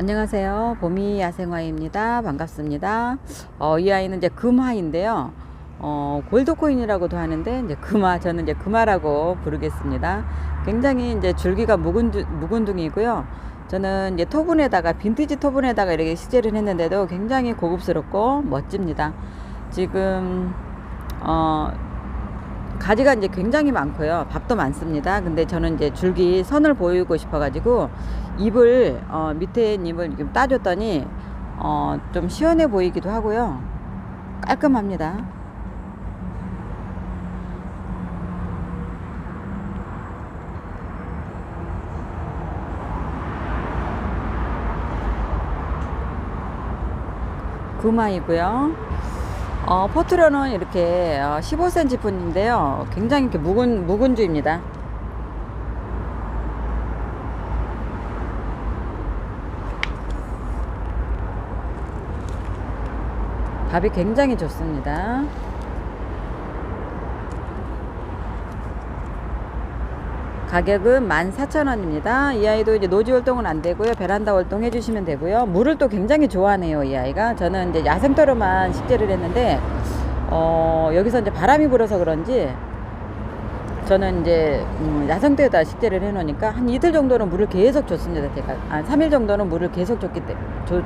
안녕하세요. 봄이 야생화입니다. 반갑습니다. 이 아이는 이제 금화인데요. 골드코인이라고도 하는데, 이제 금화, 저는 이제 금화라고 부르겠습니다. 굉장히 이제 줄기가 묵은둥이고요. 저는 이제 토분에다가, 빈티지 토분에다가 이렇게 식재를 했는데도 굉장히 고급스럽고 멋집니다. 지금, 가지가 이제 굉장히 많고요. 밥도 많습니다. 근데 저는 이제 줄기 선을 보이고 싶어가지고 잎을 밑에 잎을 좀 따줬더니 좀 시원해 보이기도 하고요. 깔끔합니다. 금화이고요. 포트로는 이렇게 15cm 분인데요. 굉장히 이렇게 묵은주입니다. 밥이 굉장히 좋습니다. 가격은 14,000원입니다. 이 아이도 이제 노지 활동은 안 되고요. 베란다 활동 해주시면 되고요. 물을 또 굉장히 좋아하네요. 이 아이가. 저는 이제 야생터로만 식재를 했는데, 여기서 이제 바람이 불어서 그런지, 저는 이제, 야생터에다 식재를 해 놓으니까 한 이틀 정도는 물을 계속 줬습니다. 제가. 3일 정도는 물을 계속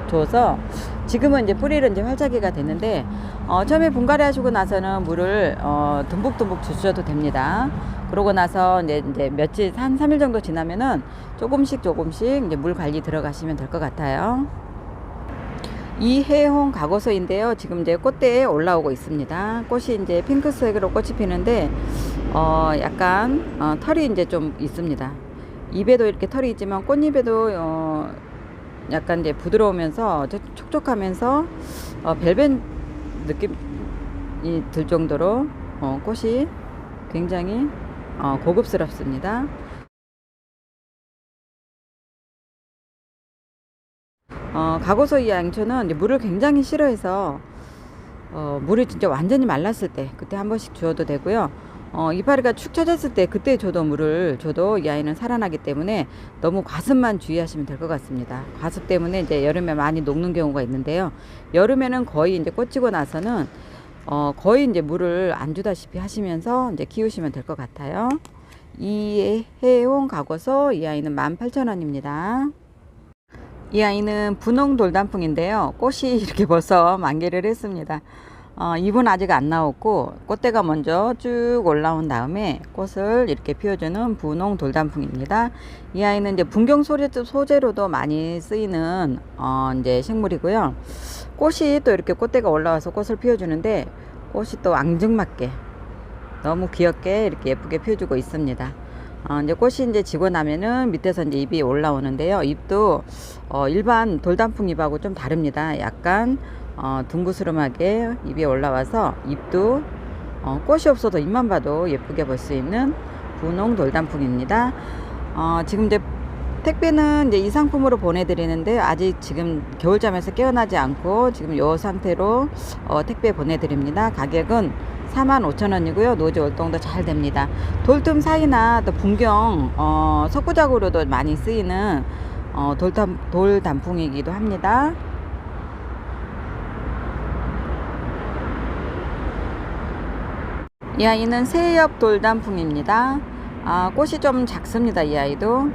줘서, 지금은 이제 뿌리를 이제 활자기가 됐는데, 처음에 분갈이 하시고 나서는 물을, 듬뿍듬뿍 주셔도 됩니다. 그러고 나서 이제 며칠, 한 3일 정도 지나면은 조금씩 이제 물 관리 들어가시면 될 것 같아요. 이해홍 가고서인데요. 지금 이제 꽃대에 올라오고 있습니다. 꽃이 이제 핑크색으로 꽃이 피는데, 약간, 털이 이제 좀 있습니다. 잎에도 이렇게 털이 있지만 꽃잎에도, 약간 이제 부드러우면서 촉촉하면서, 벨벳 느낌이 들 정도로, 꽃이 굉장히, 고급스럽습니다. 가고서 이 양초는 이제 물을 굉장히 싫어해서 물이 진짜 완전히 말랐을 때 그때 한 번씩 주어도 되고요. 이파리가 축 처졌을 때 그때 물을 줘도 이 아이는 살아나기 때문에 너무 과습만 주의하시면 될 것 같습니다. 과습 때문에 이제 여름에 많이 녹는 경우가 있는데요. 여름에는 거의 이제 꽃지고 나서는 거의 이제 물을 안 주다시피 하시면서 이제 키우시면 될 것 같아요. 이해온 가고서 이 아이는 18,000원입니다. 이 아이는 분홍 돌단풍인데요. 꽃이 이렇게 벌써 만개를 했습니다. 잎은 아직 안 나왔고 꽃대가 먼저 쭉 올라온 다음에 꽃을 이렇게 피워주는 분홍 돌단풍입니다. 이 아이는 이제 분경 소재로도 많이 쓰이는 이제 식물이고요. 꽃이 또 이렇게 꽃대가 올라와서 꽃을 피워주는데 꽃이 또 앙증맞게 너무 귀엽게 이렇게 예쁘게 피워주고 있습니다. 이제 꽃이 이제 지고 나면은 밑에서 이제 잎이 올라오는데요. 잎도 일반 돌단풍 잎하고 좀 다릅니다. 약간 둥그스름하게 잎이 올라와서 잎도 꽃이 없어도 잎만 봐도 예쁘게 볼 수 있는 분홍 돌단풍입니다. 지금 이제 택배는 이제 이 상품으로 보내드리는데 아직 지금 겨울잠에서 깨어나지 않고 지금 이 상태로 택배 보내드립니다. 가격은 45,000원이고요. 노지 월동도 잘 됩니다. 돌틈 사이나 또 분경 석구작으로도 많이 쓰이는 돌단풍이기도 합니다. 이 아이는 새엽 돌단풍입니다. 꽃이 좀 작습니다. 이 아이도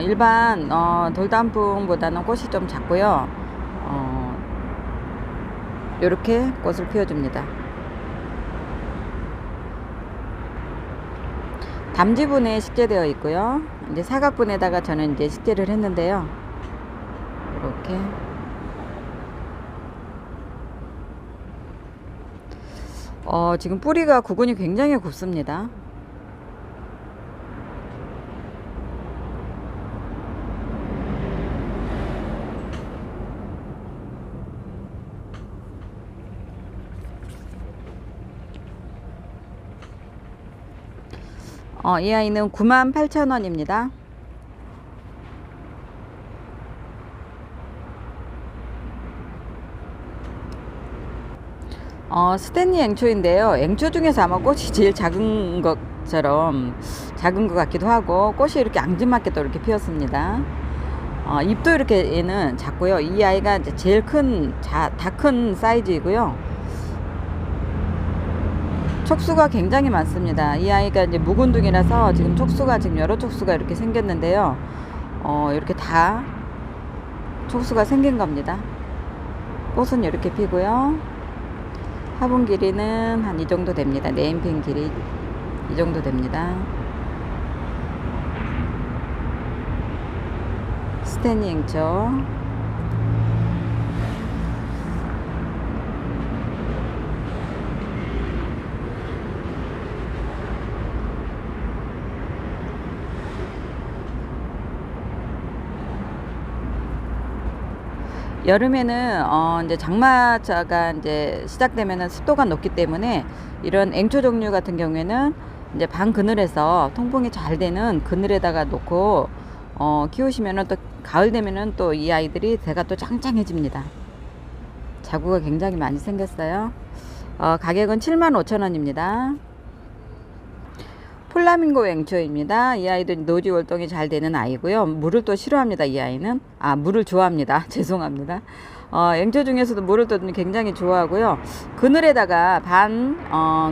일반 돌단풍보다는 꽃이 좀 작고요. 이렇게 꽃을 피워줍니다. 담지분에 식재되어 있고요. 이제 사각분에다가 저는 이제 식재를 했는데요. 이렇게 지금 뿌리가 구근이 굉장히 곱습니다. 이 아이는 98,000원입니다. 스탠리 앵초인데요. 앵초 중에서 아마 꽃이 제일 작은 것처럼 작은 것 같기도 하고 꽃이 이렇게 앙증맞게 또 이렇게 피었습니다. 입도 이렇게 얘는 작고요. 이 아이가 이제 제일 다 큰 사이즈이고요. 촉수가 굉장히 많습니다. 이 아이가 이제 묵은둥이라서 지금 촉수가 지금 여러 촉수가 이렇게 생겼는데요. 이렇게 다 촉수가 생긴 겁니다. 꽃은 이렇게 피고요. 화분 길이는 한 이 정도 됩니다. 네임핀 길이 이 정도 됩니다. 스탠리 앵처. 여름에는 이제 장마가 이제 시작되면은 습도가 높기 때문에 이런 앵초 종류 같은 경우에는 이제 방 그늘에서 통풍이 잘 되는 그늘에다가 놓고 키우시면은 또 가을 되면은 또 이 아이들이 대가 또 짱짱해집니다. 자구가 굉장히 많이 생겼어요. 가격은 75,000원입니다. 플라밍고 앵초입니다. 이 아이도 노지 활동이 잘 되는 아이고요. 물을 또 싫어합니다. 이 아이는 물을 좋아합니다. 죄송합니다. 앵초 중에서도 물을 또 굉장히 좋아하고요. 그늘에다가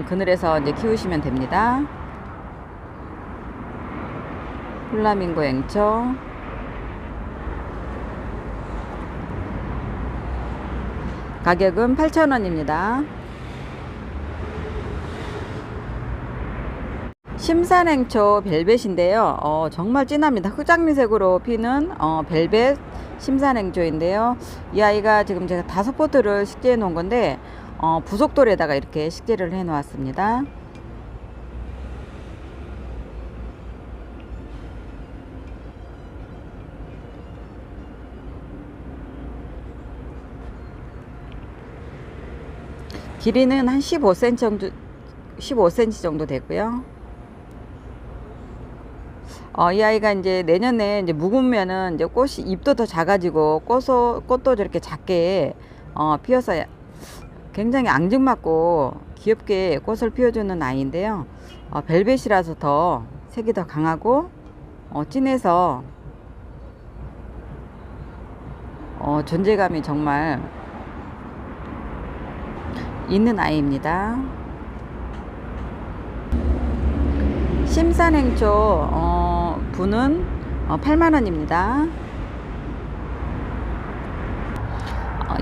그늘에서 이제 키우시면 됩니다. 플라밍고 앵초. 가격은 8,000원입니다. 심산앵초 벨벳인데요. 정말 진합니다. 흑장미색으로 피는 벨벳 심산앵초인데요. 이 아이가 지금 제가 5포트를 식재해 놓은 건데 부속돌에다가 이렇게 식재를 해 놓았습니다. 길이는 한 15cm 정도 되고요. 이 아이가 이제 내년에 이제 묵으면은 이제 꽃이 잎도 더 작아지고 꽃도 저렇게 작게 피어서 굉장히 앙증맞고 귀엽게 꽃을 피워주는 아이인데요. 벨벳이라서 더 색이 더 강하고 진해서 존재감이 정말 있는 아이입니다. 심산앵초 분은 8만원입니다.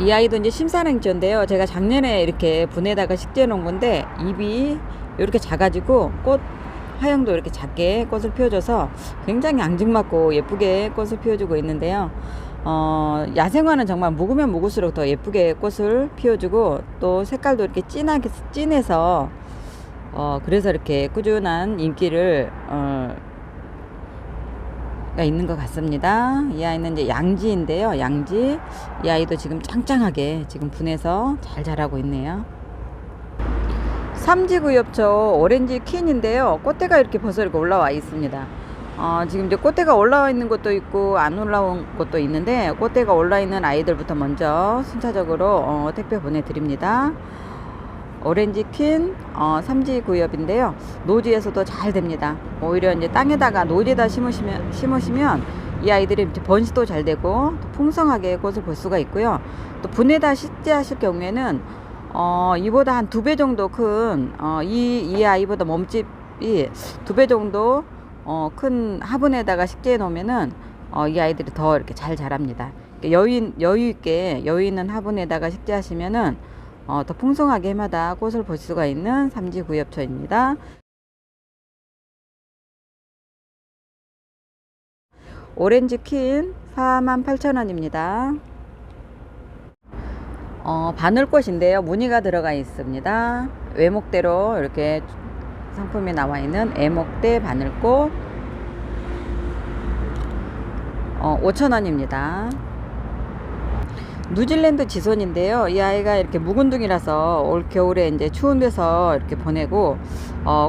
이 아이도 이제 심산앵초인데요. 제가 작년에 이렇게 분에다가 식재해 놓은 건데 잎이 이렇게 작아지고 꽃 화형도 이렇게 작게 꽃을 피워줘서 굉장히 앙증맞고 예쁘게 꽃을 피워주고 있는데요. 야생화는 정말 묵으면 묵을수록 더 예쁘게 꽃을 피워주고 또 색깔도 이렇게 진해서 그래서 이렇게 꾸준한 인기를 가 있는 것 같습니다. 이 아이는 이제 양지인데요. 양지. 이 아이도 지금 짱짱하게 지금 분해서 잘 자라고 있네요. 삼지구엽초 오렌지 퀸인데요. 꽃대가 이렇게 벌써 이렇게 올라와 있습니다. 지금 이제 꽃대가 올라와 있는 것도 있고 안 올라온 것도 있는데 꽃대가 올라 있는 아이들부터 먼저 순차적으로 택배 보내드립니다. 오렌지 퀸 삼지구엽인데요. 노지에서도 잘 됩니다. 오히려 이제 땅에다가 노지에다 심으시면 이 아이들이 이제 번식도 잘 되고 또 풍성하게 꽃을 볼 수가 있고요. 또 분에다 식재하실 경우에는 이보다 한 2배 정도 큰 이 아이보다 몸집이 2배 정도 큰 화분에다가 식재해 놓으면은 이 아이들이 더 이렇게 잘 자랍니다. 여유 있는 화분에다가 식재하시면은 더 풍성하게 해마다 꽃을 볼 수가 있는 삼지구엽초입니다. 오렌지 퀸 48,000원입니다. 바늘꽃인데요. 무늬가 들어가 있습니다. 외목대로 이렇게 상품이 나와 있는 애목대 바늘꽃 5,000원입니다. 뉴질랜드 지손인데요. 이 아이가 이렇게 묵은둥이라서 올 겨울에 이제 추운 데서 이렇게 보내고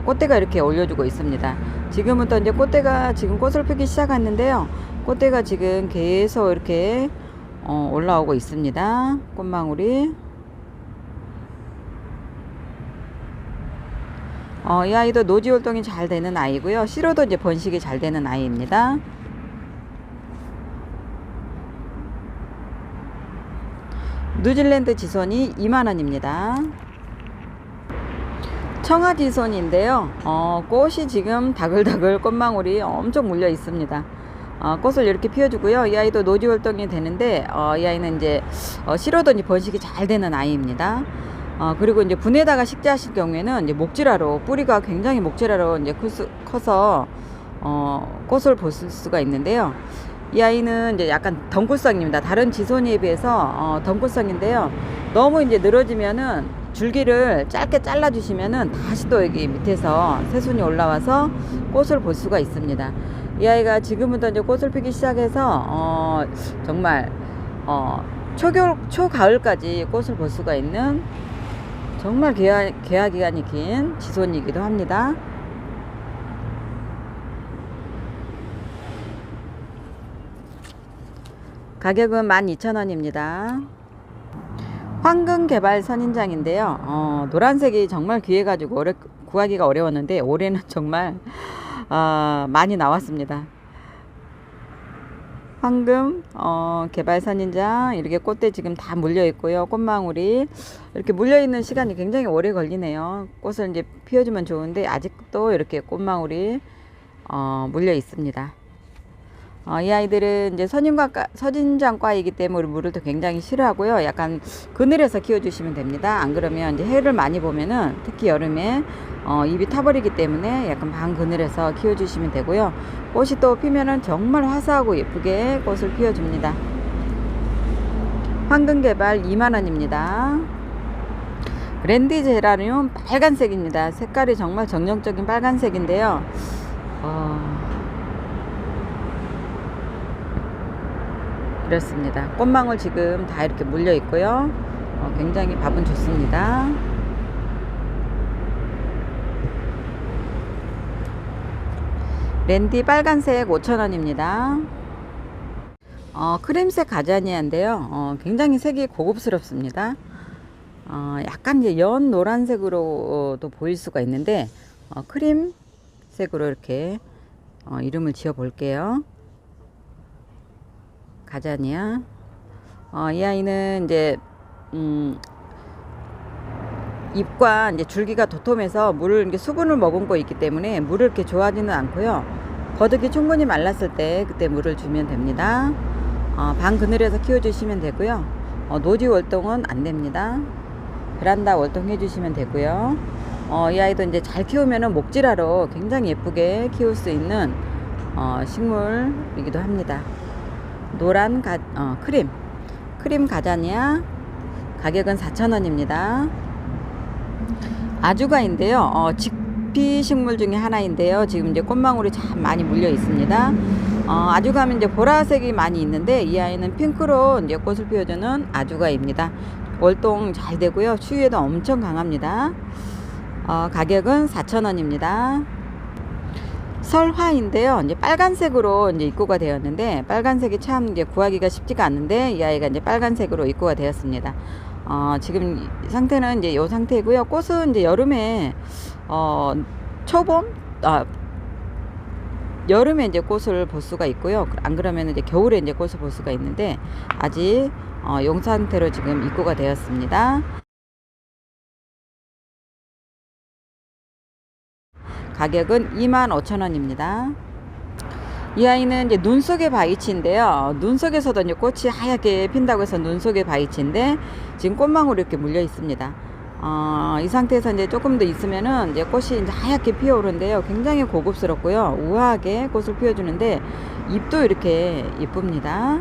꽃대가 이렇게 올려주고 있습니다. 지금은 또 이제 꽃대가 지금 꽃을 피기 시작했는데요. 꽃대가 지금 계속 이렇게 올라오고 있습니다. 꽃망울이. 이 아이도 노지 활동이 잘 되는 아이고요. 씨로도 이제 번식이 잘 되는 아이입니다. 뉴질랜드 지손이 2만원입니다. 청아지손인데요. 꽃이 지금 다글다글 꽃망울이 엄청 물려 있습니다. 꽃을 이렇게 피워주고요. 이 아이도 노지 활동이 되는데, 이 아이는 이제 씨로도 번식이 잘 되는 아이입니다. 그리고 이제 분에다가 식재하실 경우에는 이제 목질화로, 뿌리가 굉장히 목질화로 이제 커서 꽃을 볼 수가 있는데요. 이 아이는 이제 약간 덩굴성입니다. 다른 지손이에 비해서 덩굴성인데요. 너무 이제 늘어지면은 줄기를 짧게 잘라 주시면은 다시 또 여기 밑에서 새순이 올라와서 꽃을 볼 수가 있습니다. 이 아이가 지금부터 이제 꽃을 피기 시작해서 정말 초겨울 초가을까지 꽃을 볼 수가 있는 정말 개화 기간이 긴 지손이기도 합니다. 가격은 12,000원입니다. 황금개발 선인장인데요. 노란색이 정말 귀해가지고 구하기가 어려웠는데 올해는 정말 많이 나왔습니다. 황금 개발 선인장 이렇게 꽃대 지금 다 물려 있고요. 꽃망울이 이렇게 물려 있는 시간이 굉장히 오래 걸리네요. 꽃을 이제 피워주면 좋은데 아직도 이렇게 꽃망울이 물려 있습니다. 이 아이들은 이제 선인장과이기 때문에 물을 또 굉장히 싫어하고요. 약간 그늘에서 키워주시면 됩니다. 안 그러면 이제 해를 많이 보면은 특히 여름에 잎이 타버리기 때문에 약간 반 그늘에서 키워주시면 되고요. 꽃이 또 피면은 정말 화사하고 예쁘게 꽃을 피워줍니다. 황금개발 2만원입니다. 그랜디 제라늄 빨간색입니다. 색깔이 정말 정형적인 빨간색인데요. 이렇습니다. 꽃망울 지금 다 이렇게 물려 있고요. 굉장히 밥은 좋습니다. 랜디 빨간색 5,000원입니다. 크림색 가자니아인데요. 굉장히 색이 고급스럽습니다. 약간 이제 연 노란색으로도 보일 수가 있는데 크림색으로 이렇게 이름을 지어 볼게요. 가자니아. 이 아이는 이제 잎과 이제 줄기가 도톰해서 물을 이렇게 수분을 머금고 있기 때문에 물을 이렇게 좋아하지는 않고요. 버드기 충분히 말랐을 때 그때 물을 주면 됩니다. 방 그늘에서 키워주시면 되고요. 노지 월동은 안 됩니다. 베란다 월동 해주시면 되고요. 이 아이도 이제 잘 키우면은 목질화로 굉장히 예쁘게 키울 수 있는 식물이기도 합니다. 노란 크림 가자니아. 가격은 4,000원입니다. 아주가인데요. 직피 식물 중에 하나인데요. 지금 이제 꽃망울이 참 많이 물려 있습니다. 아주가면 이제 보라색이 많이 있는데 이 아이는 핑크로 이제 꽃을 피워주는 아주가입니다. 월동 잘 되고요. 추위에도 엄청 강합니다. 가격은 4,000원입니다. 설화인데요. 이제 빨간색으로 이제 입고가 되었는데 빨간색이 참 이제 구하기가 쉽지가 않는데 이 아이가 이제 빨간색으로 입고가 되었습니다. 지금 이 상태는 이제 이 상태고요. 꽃은 이제 여름에 여름에 이제 꽃을 볼 수가 있고요. 안 그러면 이제 겨울에 이제 꽃을 볼 수가 있는데 아직 용 상태로 지금 입고가 되었습니다. 가격은 25,000원입니다. 이 아이는 이제 눈속의 바이치인데요. 눈속에서도 이제 꽃이 하얗게 핀다고 해서 눈속의 바이치인데 지금 꽃망울이 이렇게 물려 있습니다. 이 상태에서 이제 조금 더 있으면은 이제 꽃이 이제 하얗게 피어오르는데요. 굉장히 고급스럽고요. 우아하게 꽃을 피워주는데 잎도 이렇게 이쁩니다.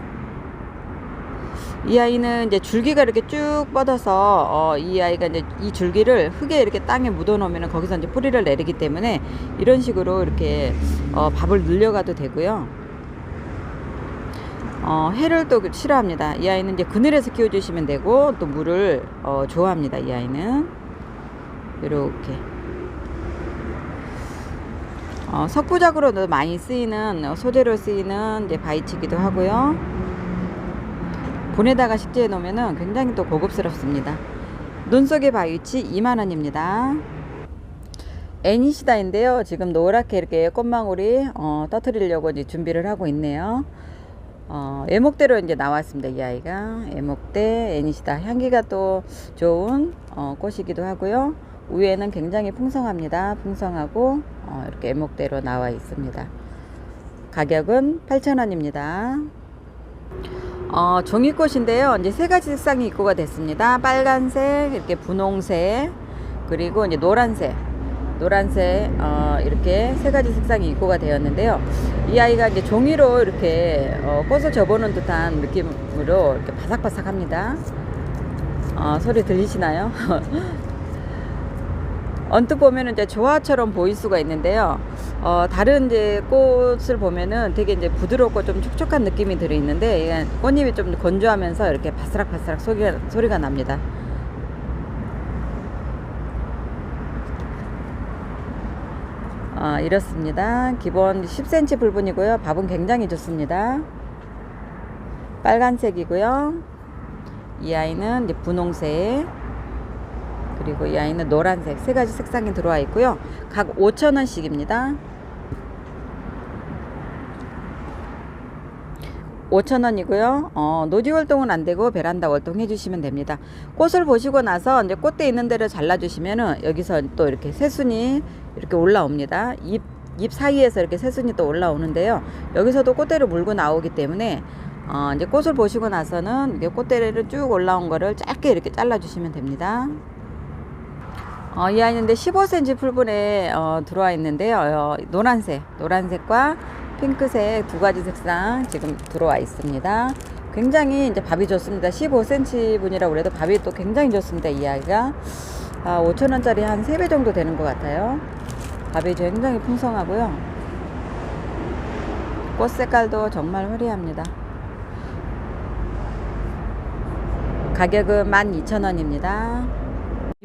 이 아이는 이제 줄기가 이렇게 쭉 뻗어서 이 아이가 이제 이 줄기를 흙에 이렇게 땅에 묻어 놓으면 거기서 이제 뿌리를 내리기 때문에 이런 식으로 이렇게 밥을 늘려가도 되고요. 해를 또 싫어합니다. 이 아이는 이제 그늘에서 키워주시면 되고 또 물을 좋아합니다. 이 아이는 이렇게 석부작으로도 많이 쓰이는 소재로 쓰이는 이제 바이치기도 하고요. 본에다가 식재해 놓으면 굉장히 또 고급스럽습니다. 눈속의 바위치 2만원입니다. 애니시다인데요. 지금 노랗게 이렇게 꽃망울이 터트리려고 이제 준비를 하고 있네요. 애목대로 이제 나왔습니다. 이 아이가 애목대 애니시다. 향기가 또 좋은 꽃이기도 하고요. 위에는 굉장히 풍성합니다. 풍성하고 이렇게 애목대로 나와 있습니다. 가격은 8,000원입니다. 종이꽃인데요. 이제 세 가지 색상이 입고가 됐습니다. 빨간색, 이렇게 분홍색, 그리고 이제 노란색, 이렇게 세 가지 색상이 입고가 되었는데요. 이 아이가 이제 종이로 이렇게 꽃을 접어놓은 듯한 느낌으로 이렇게 바삭바삭합니다. 소리 들리시나요? 언뜻 보면은 이제 조화처럼 보일 수가 있는데요. 다른 이제 꽃을 보면은 되게 이제 부드럽고 좀 촉촉한 느낌이 들어 있는데, 꽃잎이 좀 건조하면서 이렇게 바스락바스락 소리가 납니다. 이렇습니다. 기본 10cm 불분이고요. 밥은 굉장히 좋습니다. 빨간색이고요. 이 아이는 이제 분홍색, 그리고 이 아이는 노란색, 세 가지 색상이 들어와 있고요. 각 5,000원씩입니다. 5,000원이고요. 노지 월동은 안 되고 베란다 월동 해주시면 됩니다. 꽃을 보시고 나서 이제 꽃대 있는 데를 잘라주시면은 여기서 또 이렇게 새순이 이렇게 올라옵니다. 잎 사이에서 이렇게 새순이 또 올라오는데요. 여기서도 꽃대를 물고 나오기 때문에 이제 꽃을 보시고 나서는 이게 꽃대를 쭉 올라온 거를 짧게 이렇게 잘라주시면 됩니다. 이 아이는 15cm 풀분에 들어와 있는데요. 노란색과 핑크색 두 가지 색상 지금 들어와 있습니다. 굉장히 이제 밥이 좋습니다. 15cm 분이라고 그래도 밥이 또 굉장히 좋습니다. 이 아이가 5,000원짜리 한 3배 정도 되는 것 같아요. 밥이 굉장히 풍성하고요. 꽃 색깔도 정말 화려합니다. 가격은 12,000원입니다.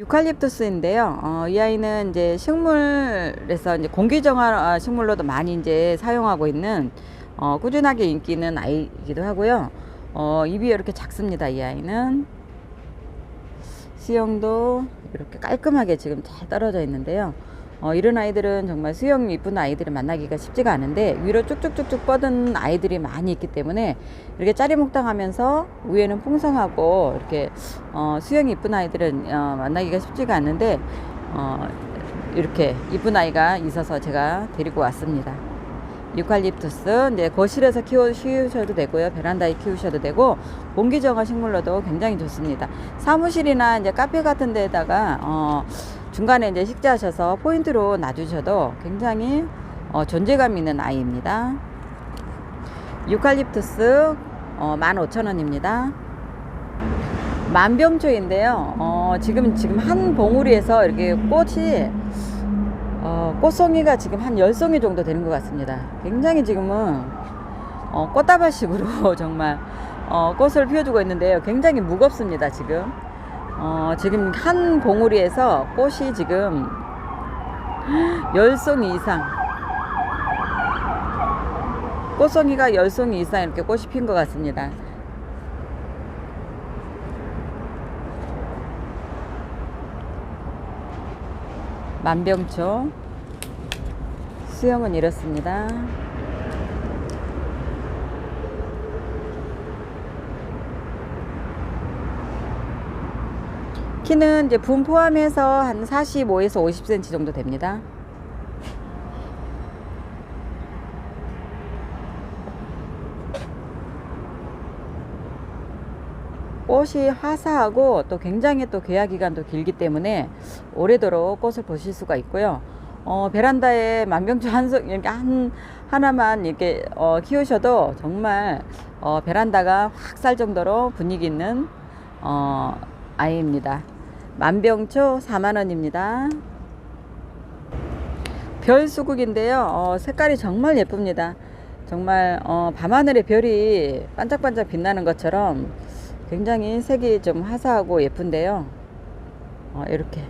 유칼립투스인데요. 이 아이는 이제 식물에서 이제 공기정화 식물로도 많이 이제 사용하고 있는 꾸준하게 인기 있는 아이이기도 하고요. 잎이 이렇게 작습니다. 이 아이는 수영도 이렇게 깔끔하게 지금 잘 떨어져 있는데요. 이런 아이들은 정말 수영 이쁜 아이들을 만나기가 쉽지가 않은데, 위로 쭉쭉쭉쭉 뻗은 아이들이 많이 있기 때문에 이렇게 짜리목당하면서 위에는 풍성하고 이렇게 수영이 이쁜 아이들은 만나기가 쉽지가 않는데, 이렇게 이쁜 아이가 있어서 제가 데리고 왔습니다. 유칼립투스 이제 거실에서 키우셔도 되고요, 베란다에 키우셔도 되고, 공기정화 식물로도 굉장히 좋습니다. 사무실이나 이제 카페 같은 데다가 중간에 이제 식재하셔서 포인트로 놔주셔도 굉장히 존재감 있는 아이입니다. 유칼립투스 15,000원입니다. 만병초인데요. 지금 한 봉우리에서 이렇게 꽃이 꽃송이가 지금 한 10송이 정도 되는 것 같습니다. 굉장히 지금은 꽃다발식으로 정말 꽃을 피워주고 있는데요. 굉장히 무겁습니다. 지금 한 봉우리에서 꽃이 지금 10송이 이상, 꽃송이가 10송이 이상 이렇게 꽃이 핀 것 같습니다. 만병초 수영은 이렇습니다. 키는 이제 분 포함해서 한 45에서 50cm 정도 됩니다. 꽃이 화사하고 또 굉장히 또 개화 기간도 길기 때문에 오래도록 꽃을 보실 수가 있고요. 베란다에 만병초 이렇게 하나만 이렇게 키우셔도 정말 베란다가 확 살 정도로 분위기 있는 아이입니다. 만병초 4만원입니다. 별수국인데요. 색깔이 정말 예쁩니다. 정말 밤하늘의 별이 반짝반짝 빛나는 것처럼 굉장히 색이 좀 화사하고 예쁜데요. 이렇게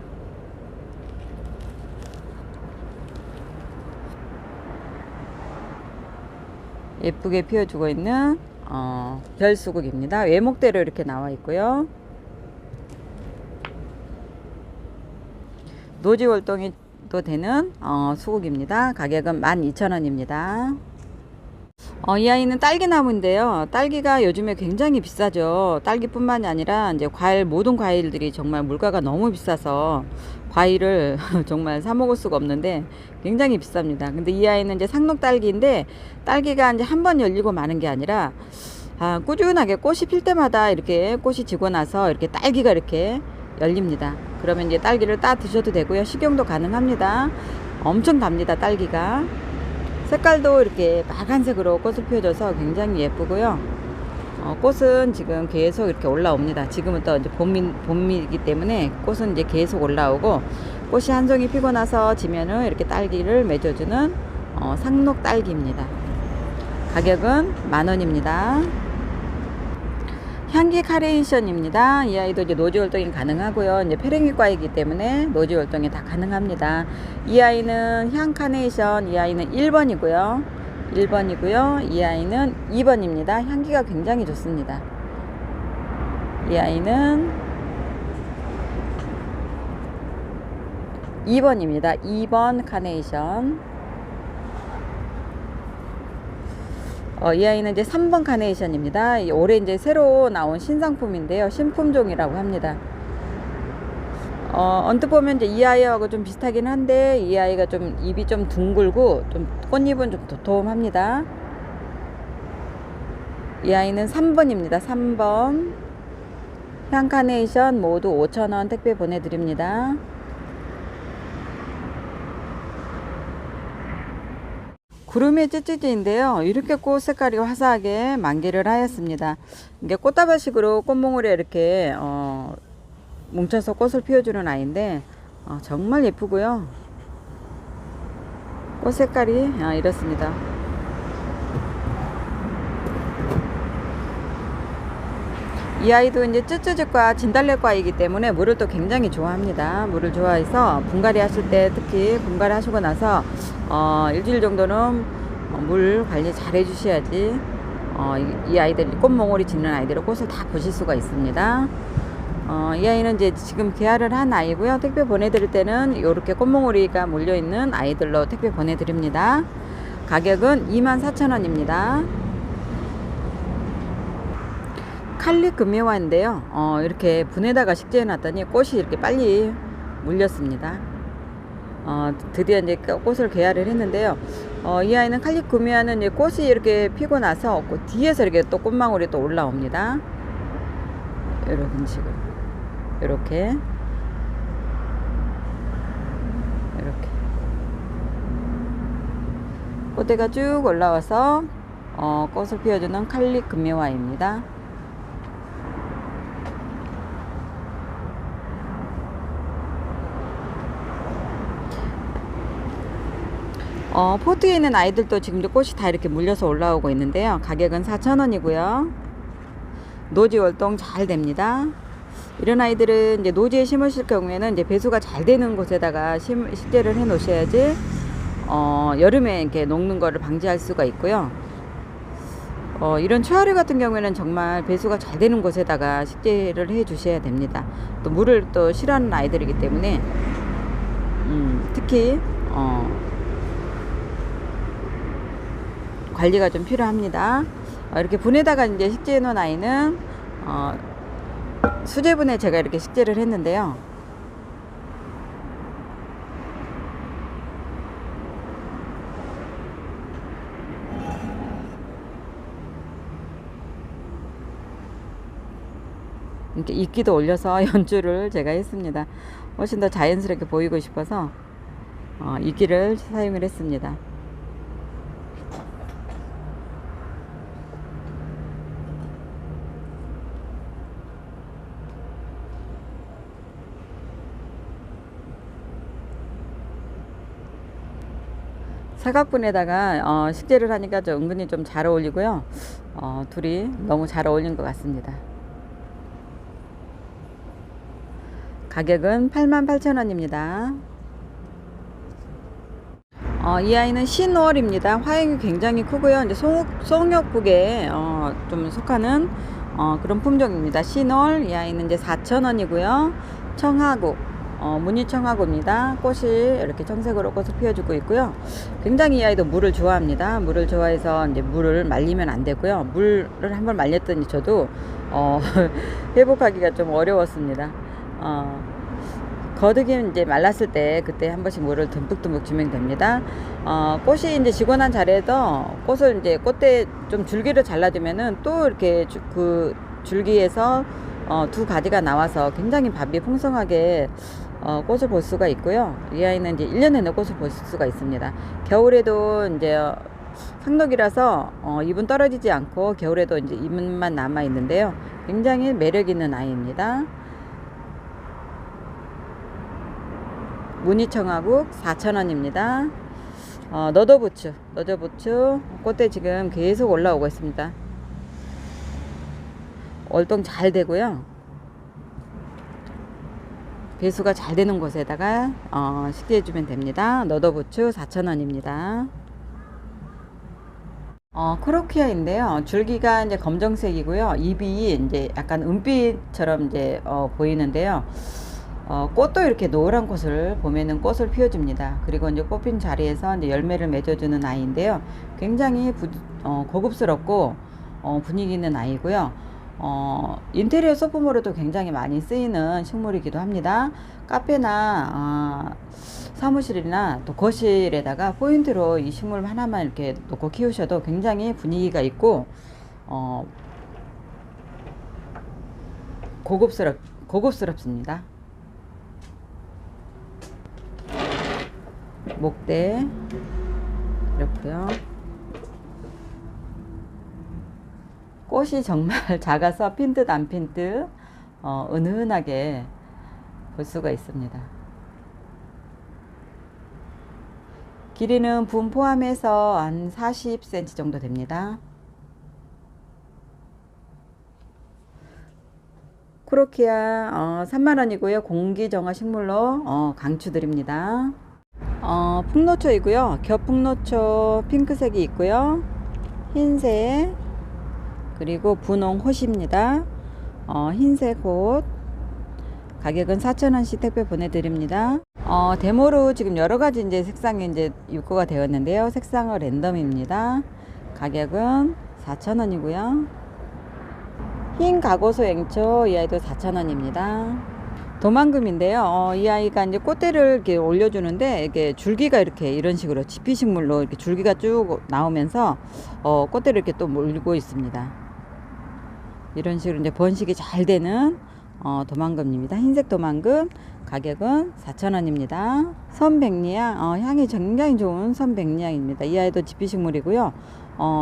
예쁘게 피워주고 있는 별수국입니다. 외목대로 이렇게 나와 있고요. 노지 월동이 또 되는 수국입니다. 가격은 12,000원입니다. 이 아이는 딸기나무인데요. 딸기가 요즘에 굉장히 비싸죠. 딸기뿐만이 아니라 이제 과일, 모든 과일들이 정말 물가가 너무 비싸서 과일을 정말 사 먹을 수가 없는데 굉장히 비쌉니다. 근데 이 아이는 이제 상록 딸기인데 딸기가 이제 한 번 열리고 마는 게 아니라 꾸준하게 꽃이 필 때마다 이렇게 꽃이 지고 나서 이렇게 딸기가 이렇게 열립니다. 그러면 이제 딸기를 따 드셔도 되고요. 식용도 가능합니다. 엄청 답니다, 딸기가. 색깔도 이렇게 빨간색으로 꽃을 피워줘서 굉장히 예쁘고요. 꽃은 지금 계속 이렇게 올라옵니다. 지금은 또 이제 봄이기 때문에 꽃은 이제 계속 올라오고, 꽃이 한 송이 피고 나서 지면은 이렇게 딸기를 맺어주는 상록 딸기입니다. 가격은 10,000원입니다. 향기 카네이션입니다. 이 아이도 이제 노지 활동이 가능하고요. 이제 페랭이과이기 때문에 노지 활동이 다 가능합니다. 이 아이는 향 카네이션, 이 아이는 1번이고요. 1번이고요. 이 아이는 2번입니다. 향기가 굉장히 좋습니다. 이 아이는 2번입니다. 2번 카네이션. 이 아이는 이제 3번 카네이션입니다. 올해 이제 새로 나온 신상품인데요. 신품종이라고 합니다. 언뜻 보면 이제 이 아이하고 좀 비슷하긴 한데, 이 아이가 좀 입이 좀 둥글고 좀 꽃잎은 좀 도톰합니다. 이 아이는 3번입니다. 3번. 향 카네이션 모두 5,000원 택배 보내드립니다. 구름의 찌찌지인데요. 이렇게 꽃 색깔이 화사하게 만개를 하였습니다. 이게 꽃다발식으로 꽃몽울에 이렇게 뭉쳐서 꽃을 피워주는 아이인데 정말 예쁘고요. 꽃 색깔이 이렇습니다. 이 아이도 이제 쯔쯔즈과 진달래과이기 때문에 물을 또 굉장히 좋아합니다. 물을 좋아해서 분갈이 하실 때, 특히 분갈이 하시고 나서 일주일 정도는 물 관리 잘 해주셔야지 이 아이들, 꽃몽울이 짓는 아이들은 꽃을 다 보실 수가 있습니다. 이 아이는 이제 지금 개화를 한 아이고요. 택배 보내드릴 때는 이렇게 꽃몽울이가 몰려있는 아이들로 택배 보내드립니다. 가격은 24,000원입니다. 칼리 금메화인데요. 이렇게 분에다가 식재해 놨더니 꽃이 이렇게 빨리 물렸습니다. 드디어 이제 꽃을 개화를 했는데요. 이 아이는 칼리 금메화는 이제 꽃이 이렇게 피고 나서 그 뒤에서 이렇게 또 꽃망울이 또 올라옵니다. 이런 식으로. 이렇게. 꽃대가 쭉 올라와서 꽃을 피워주는 칼리 금메화입니다. 포트에 있는 아이들도 지금 꽃이 다 이렇게 물려서 올라오고 있는데요. 가격은 4,000원이고요. 노지 활동 잘 됩니다. 이런 아이들은 이제 노지에 심으실 경우에는 이제 배수가 잘 되는 곳에다가 식재를 해 놓으셔야지 여름에 이렇게 녹는 거를 방지할 수가 있고요. 이런 최하류 같은 경우에는 정말 배수가 잘 되는 곳에다가 식재를 해 주셔야 됩니다. 또 물을 또 싫어하는 아이들이기 때문에 특히 관리가 좀 필요합니다. 이렇게 분에다가 이제 식재해 놓은 아이는 수제분에 제가 이렇게 식재를 했는데요. 이렇게 이끼도 올려서 연주를 제가 했습니다. 훨씬 더 자연스럽게 보이고 싶어서 이끼를 사용을 했습니다. 사각분에다가 식재를 하니까 좀 은근히 좀 잘 어울리고요. 둘이 너무 잘 어울린 것 같습니다. 가격은 88,000원입니다. 이 아이는 신월입니다. 화형이 굉장히 크고요. 이제 송역국에 좀 속하는 그런 품종입니다. 신월, 이 아이는 이제 4,000원이고요. 청하국, 무늬청하고입니다. 꽃이 이렇게 청색으로 꽃을 피워주고 있고요. 굉장히 이 아이도 물을 좋아합니다. 물을 좋아해서 이제 물을 말리면 안 되고요. 물을 한번 말렸더니 저도 회복하기가 좀 어려웠습니다. 거득이 이제 말랐을 때 그때 한 번씩 물을 듬뿍듬뿍 주면 됩니다. 꽃이 이제 지고 난 자리에서 꽃을 이제 꽃대 좀 줄기를 잘라주면은 또 이렇게 그 줄기에서 두 가지가 나와서 굉장히 밥이 풍성하게 꽃을 볼 수가 있고요. 이 아이는 이제 1년 내내 꽃을 볼 수가 있습니다. 겨울에도 이제 상록이라서 잎은 떨어지지 않고 겨울에도 이제 잎만 남아 있는데요. 굉장히 매력 있는 아이입니다. 무늬청하국 4,000원입니다. 너도부추 꽃대 지금 계속 올라오고 있습니다. 월동 잘 되고요. 배수가 잘 되는 곳에다가 식재해주면 됩니다. 너도부추 4,000원입니다. 크로키아인데요. 줄기가 이제 검정색이고요. 잎이 이제 약간 은빛처럼 이제 보이는데요. 꽃도 이렇게 노란 꽃을 보면은 꽃을 피워줍니다. 그리고 이제 꽃핀 자리에서 이제 열매를 맺어주는 아이인데요. 굉장히 고급스럽고 분위기 있는 아이고요. 인테리어 소품으로도 굉장히 많이 쓰이는 식물이기도 합니다. 카페나 사무실이나 또 거실에다가 포인트로 이 식물 하나만 이렇게 놓고 키우셔도 굉장히 분위기가 있고 고급스럽습니다. 목대 이렇고요. 꽃이 정말 작아서 핀 듯 안 핀 듯 은은하게 볼 수가 있습니다. 길이는 분 포함해서 한 40cm 정도 됩니다. 크로키아 3만원이고요. 공기정화 식물로 강추드립니다. 풍노초이고요. 겹풍노초 핑크색이 있고요. 흰색 그리고 분홍 호시입니다. 흰색 옷 가격은 4,000원씩 택배 보내드립니다. 데모로 지금 여러가지 이제 색상이 이제 입고가 되었는데요. 색상은 랜덤입니다. 가격은 4,000원이고요. 흰 가고소 앵초 이 아이도 4,000원입니다. 도만금인데요. 이 아이가 이제 꽃대를 이렇게 올려주는데 이게 줄기가 이렇게 이런 식으로 지피식물로 이렇게 줄기가 쭉 나오면서 꽃대를 이렇게 또 몰고 있습니다. 이런 식으로 이제 번식이 잘 되는 도만금입니다. 흰색 도만금 가격은 4,000원입니다. 선백리향 향이 굉장히 좋은 선백리향입니다. 이 아이도 지피식물이고요.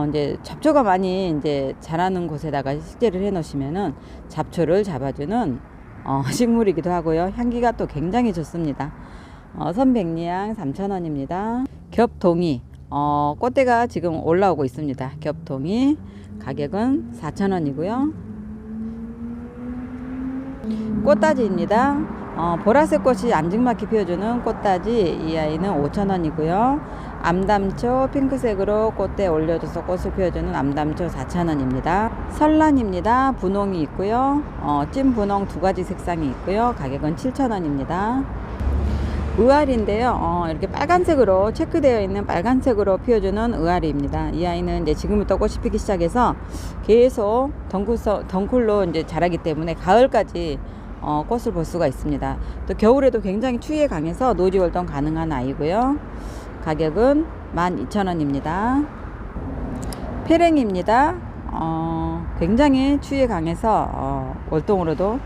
이제 잡초가 많이 이제 자라는 곳에다가 식재를 해 놓으시면은 잡초를 잡아주는 식물이기도 하고요. 향기가 또 굉장히 좋습니다. 선백리향 3,000원입니다. 겹동이 꽃대가 지금 올라오고 있습니다. 겹동이 가격은 4,000원이고요. 꽃다지입니다. 보라색 꽃이 앙증맞게 피워주는 꽃다지 이 아이는 5,000원이고요. 암담초 핑크색으로 꽃대 올려줘서 꽃을 피워주는 암담초 4,000원입니다. 설란입니다. 분홍이 있고요. 찐 분홍 두 가지 색상이 있고요. 가격은 7,000원입니다. 의아리인데요. 이렇게 빨간색으로 체크되어 있는 빨간색으로 피워주는 의아리입니다. 이 아이는 이제 지금부터 꽃이 피기 시작해서 계속 덩쿨로 이제 자라기 때문에 가을까지 꽃을 볼 수가 있습니다. 또 겨울에도 굉장히 추위에 강해서 노지 활동 가능한 아이고요. 가격은 12,000원입니다. 페랭입니다. 굉장히 추위에 강해서 월동으로도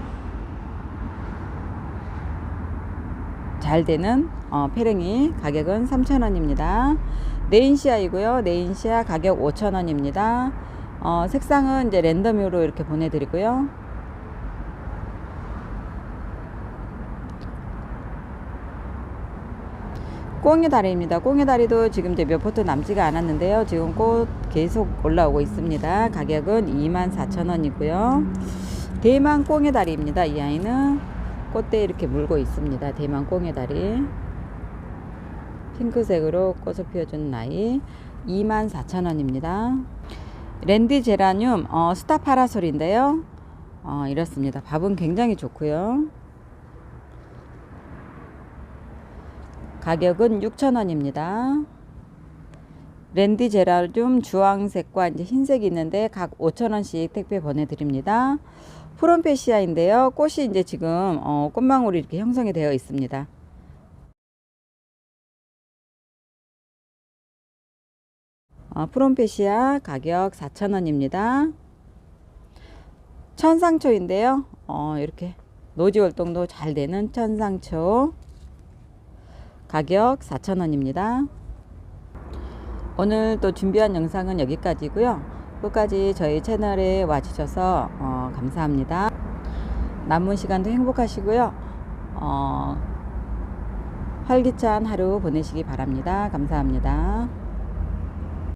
잘 되는 페랭이 가격은 3,000원입니다. 네인시아이고요. 네인시아 가격 5,000원입니다. 색상은 이제 랜덤으로 이렇게 보내드리고요. 꽁이다리입니다. 꽁이다리도 지금 이제 몇 포트 남지가 않았는데요. 지금 꽃 계속 올라오고 있습니다. 가격은 24,000원이고요. 대만 꽁이다리입니다. 이 아이는 꽃대 이렇게 물고 있습니다. 대만 꽁이다리 핑크색으로 꽃을 피워주는 아이 24,000원입니다. 랜디 제라늄 스타 파라솔인데요. 이렇습니다. 밥은 굉장히 좋고요. 가격은 6,000원입니다. 랜디 제라늄 주황색과 이제 흰색이 있는데 각 5,000원씩 택배 보내드립니다. 프롬페시아인데요. 꽃이 이제 지금 꽃망울이 이렇게 형성이 되어 있습니다. 프롬페시아 가격 4,000원입니다. 천상초인데요. 이렇게 노지 활동도 잘 되는 천상초 가격 4,000원입니다. 오늘 또 준비한 영상은 여기까지고요. 끝까지 저희 채널에 와주셔서 감사합니다. 남은 시간도 행복하시고요. 활기찬 하루 보내시기 바랍니다. 감사합니다.